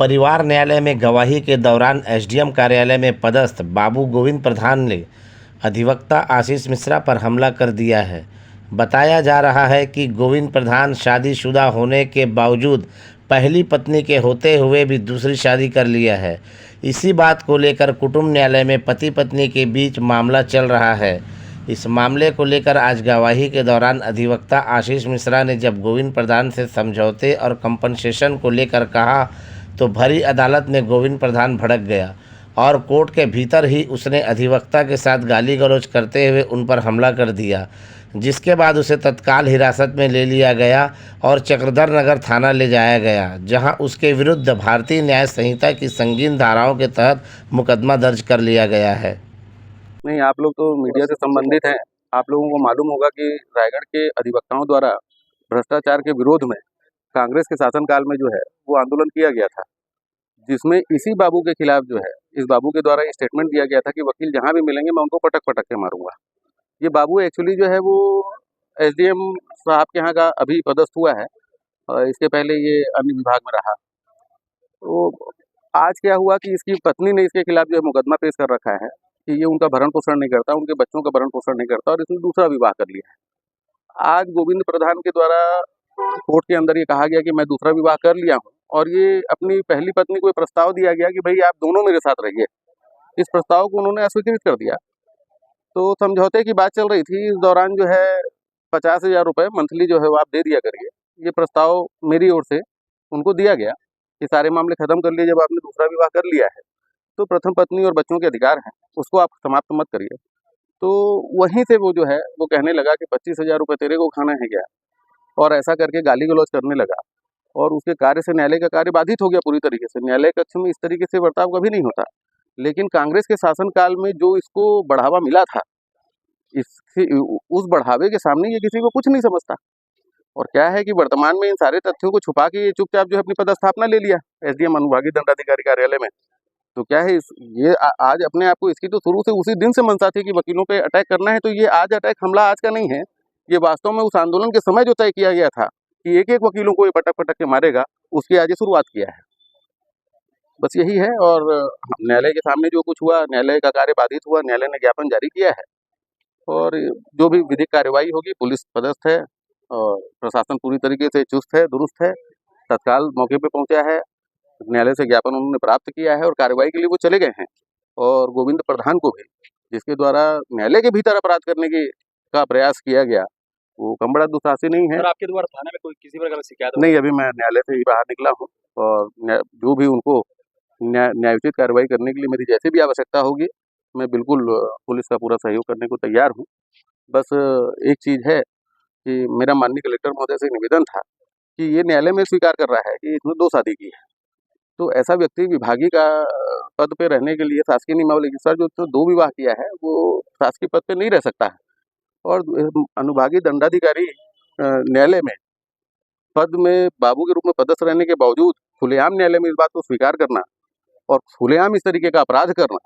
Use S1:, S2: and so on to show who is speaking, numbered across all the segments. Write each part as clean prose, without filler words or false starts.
S1: परिवार न्यायालय में गवाही के दौरान एसडीएम कार्यालय में पदस्थ बाबू गोविंद प्रधान ने अधिवक्ता आशीष मिश्रा पर हमला कर दिया है। बताया जा रहा है कि गोविंद प्रधान शादीशुदा होने के बावजूद पहली पत्नी के होते हुए भी दूसरी शादी कर लिया है। इसी बात को लेकर कुटुंब न्यायालय में पति पत्नी के बीच मामला चल रहा है। इस मामले को लेकर आज गवाही के दौरान अधिवक्ता आशीष मिश्रा ने जब गोविंद प्रधान से समझौते और कंपनसेशन को लेकर कहा तो भरी अदालत में गोविंद प्रधान भड़क गया और कोर्ट के भीतर ही उसने अधिवक्ता के साथ गाली गलौज करते हुए उन पर हमला कर दिया, जिसके बाद उसे तत्काल हिरासत में ले लिया गया और चक्रधर नगर थाना ले जाया गया, जहां उसके विरुद्ध भारतीय न्याय संहिता की संगीन धाराओं के तहत मुकदमा दर्ज कर लिया गया है।
S2: नहीं, आप लोग तो मीडिया से संबंधित हैं। आप लोगों को मालूम होगा कि रायगढ़ के अधिवक्ताओं द्वारा भ्रष्टाचार के विरोध में कांग्रेस के शासनकाल में जो है वो आंदोलन किया गया था, जिसमें इसी बाबू के खिलाफ जो है इस बाबू के द्वारा ये स्टेटमेंट दिया गया था कि वकील जहां भी मिलेंगे मैं उनको पटक पटक के मारूंगा। ये बाबू एक्चुअली जो है वो एसडीएम साहब के यहाँ का अभी पदस्थ हुआ है और इसके पहले ये अन्य विभाग में रहा। तो आज क्या हुआ कि इसकी पत्नी ने इसके खिलाफ जो है मुकदमा पेश कर रखा है कि ये उनका भरण पोषण नहीं करता, उनके बच्चों का भरण पोषण नहीं करता और इसने दूसरा विवाह कर लिया है। आज गोविंद प्रधान के द्वारा कोर्ट के अंदर ये कहा गया कि मैं दूसरा विवाह कर लिया हूँ और ये अपनी पहली पत्नी को प्रस्ताव दिया गया कि भाई आप दोनों मेरे साथ रहिए। इस प्रस्ताव को उन्होंने अस्वीकृत कर दिया। तो समझौते की बात चल रही थी, इस दौरान जो है 50,000 रुपये मंथली जो है वो आप दे दिया करिए। ये प्रस्ताव मेरी ओर से उनको दिया गया कि सारे मामले खत्म कर लिए, जब आपने दूसरा विवाह कर लिया है तो प्रथम पत्नी और बच्चों के अधिकार हैं, उसको आप समाप्त मत करिए। तो वहीं से वो जो है वो कहने लगा कि 25,000 रुपये तेरे को खाना है क्या, और ऐसा करके गाली गलौज करने लगा और उसके कार्य से न्यायालय का कार्य बाधित हो गया पूरी तरीके से। न्यायालय कक्ष में इस तरीके से बर्ताव कभी नहीं होता, लेकिन कांग्रेस के शासनकाल में जो इसको बढ़ावा मिला था, इससे उस बढ़ावे के सामने ये किसी को कुछ नहीं समझता। और क्या है कि वर्तमान में इन सारे तथ्यों को छुपा के ये चुपचाप जो है अपनी पदस्थापना ले लिया एसडीएम अनुभागीय दंडाधिकारी कार्यालय में। तो क्या है ये आज अपने आप को, इसकी तो शुरू से उसी दिन से मंशा थी कि वकीलों पे अटैक करना है। तो ये आज अटैक हमला आज का नहीं है, ये वास्तव में उस आंदोलन के समय जो तय किया गया था कि एक एक वकीलों को ये पटक पटक के मारेगा, उसकी आज ये शुरुआत किया है। बस यही है। और न्यायालय के सामने जो कुछ हुआ, न्यायालय का कार्य बाधित हुआ, न्यायालय ने ज्ञापन जारी किया है और जो भी विधिक कार्रवाई होगी, पुलिस पदस्थ है और प्रशासन पूरी तरीके से चुस्त है, दुरुस्त है, तत्काल मौके पे पहुंचा है। न्यायालय से ज्ञापन उन्होंने प्राप्त किया है और कार्रवाई के लिए वो चले गए हैं। और गोविंद प्रधान को भी, जिसके द्वारा न्यायालय के भीतर अपराध करने का प्रयास किया गया, वो कम बड़ा दुसाहसी नहीं है।
S3: आपके द्वारा थाने में कोई किसी प्रकार की शिकायत
S2: नहीं, अभी मैं न्यायालय से ही बाहर निकला हूँ और जो भी उनको न्यायोचित कार्रवाई करने के लिए मेरी जैसे भी आवश्यकता होगी, मैं बिल्कुल पुलिस का पूरा सहयोग करने को तैयार हूँ। बस एक चीज़ है कि मेरा माननीय कलेक्टर महोदय से निवेदन था कि ये न्यायालय में स्वीकार कर रहा है कि इसने 2 शादी की है, तो ऐसा व्यक्ति विभागीय का पद पे रहने के लिए शासकीय नियमावली के अनुसार जो 2 विवाह किया है वो शासकीय पद पे नहीं रह सकता है। और अनुभागीय दंडाधिकारी न्यायालय में पद में बाबू के रूप में पदस्थ रहने के बावजूद खुलेआम न्यायालय में इस बात को स्वीकार करना और खुलेआम इस तरीके का अपराध करना,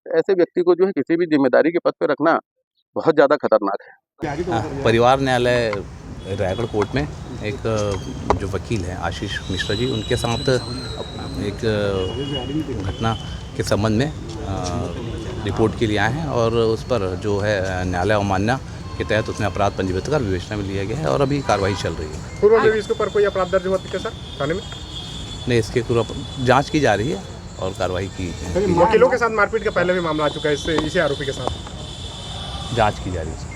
S2: ऐसे व्यक्ति को जो है किसी भी जिम्मेदारी के पद पे रखना बहुत ज़्यादा खतरनाक है।
S4: परिवार न्यायालय रायगढ़ कोर्ट में एक जो वकील हैं आशीष मिश्रा जी, उनके साथ एक घटना के संबंध में रिपोर्ट के लिए आए हैं और उस पर जो है न्यायालय अवमानना के तहत उसने अपराध पंजीबद्ध कर विवेचना में लिया गया है और अभी कार्रवाई चल रही है।
S3: पूर्व में इसके ऊपर कोई अपराध दर्ज हुआ था सर थाने में?
S4: नहीं, इसके पूरा जांच की जा रही है और कार्रवाई की
S3: वकीलों के साथ मारपीट का पहले भी मामला आ चुका है, इसी आरोपी के साथ
S4: जांच की जा रही है।